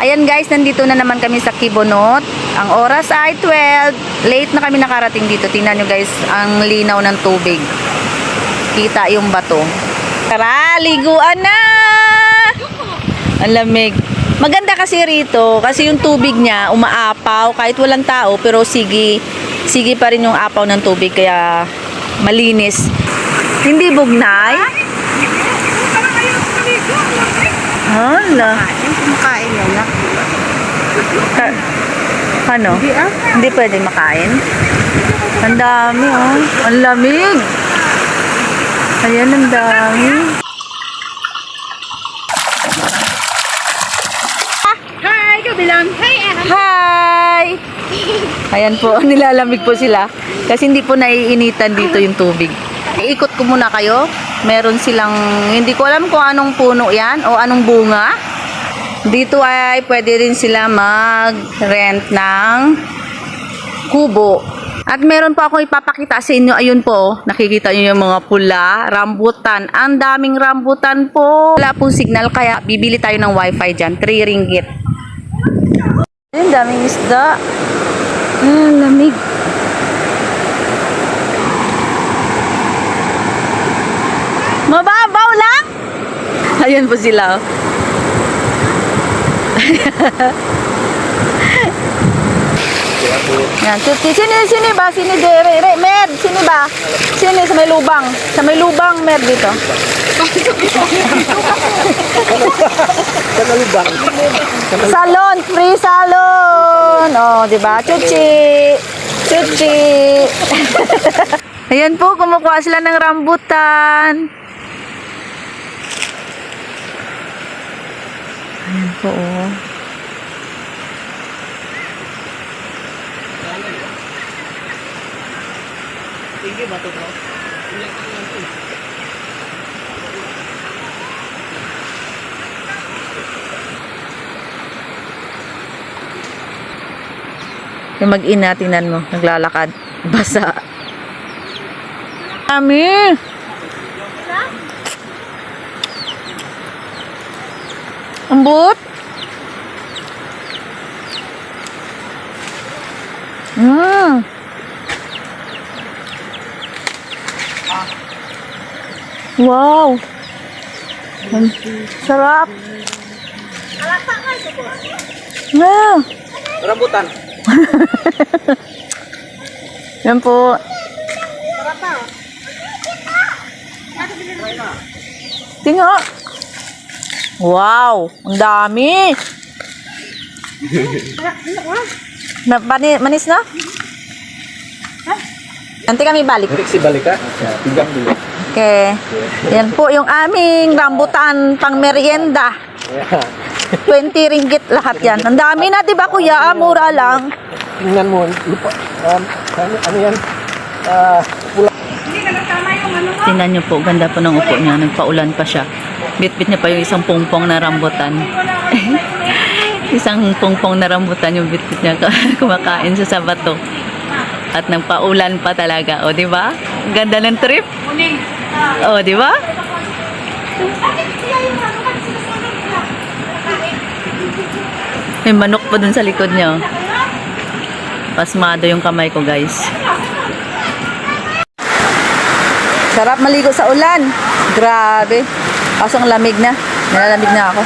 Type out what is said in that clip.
Ayan guys, nandito na naman kami sa Kibonot. Ang oras ay 12. Late na kami nakarating dito. Tingnan nyo guys, ang linaw ng tubig. Kita yung bato. Tara, liguan na! Ang lamig. Maganda kasi rito, kasi yung tubig niya umaapaw kahit walang tao, pero sige pa rin yung apaw ng tubig, kaya malinis. Hindi bugnay? Hala. Kumakain yun na. Ano? Hindi pwede makain? Ang dami oh. Ang lamig. Ayan, ang dami. Hi, kabilang. Hi, Hi! Ayan po, nilalamig po sila. Kasi hindi po naiinitan dito yung tubig. Iikot ko muna kayo. Meron silang, hindi ko alam kung anong puno yan o anong bunga. Dito ay pwede rin sila mag-rent ng kubo. At meron po akong ipapakita sa inyo. Ayun po, nakikita nyo yung mga pula, rambutan. Ang daming rambutan po. Wala pong signal, kaya bibili tayo ng wifi dyan. 3 ringgit. Ayun, daming isda. Lamig. Mababaw lang. Ayun po sila. Yan, sini ba? Sini de, Med, sini ba? Sini sa may lubang. Sa may lubang, Med dito. Salon, free salon. Oh, di ba? Chuchi. Chuchi. Ayan po, kumukuha sila ng rambutan. Ayan po, oh. Yung mag-ina, tingnan mo, naglalakad. Basa. Kami. Ambot. Wow. Sarap. Yeah. Rambutan. Yan po. Tingo. Wow, ang dami. Manis na? Nanti kami balik. Si balik ka? Tinggang dulu. Okay. Yan po yung aming rambutan pang merienda. 20 ringgit lahat yan. Ang dami na, di ba kuya? Mura lang. Tingnan mo, lupa. Ano yan? Pula. Tingnan nyo po, ganda po ng upo niya. Nagpaulan pa siya. Bit-bit niya pa yung isang pungpong na rambutan. Isang pungpong na rambutan yung bit-bit niya. Kumakain siya sa bato. At nagpaulan pa talaga. O, di ba? Ganda ng trip. O, di ba? May manok pa dun sa likod niya. Pasmado yung kamay ko, guys. Sarap maligo sa ulan. Grabe. Kaso ang lamig na. Nalalamig na ako.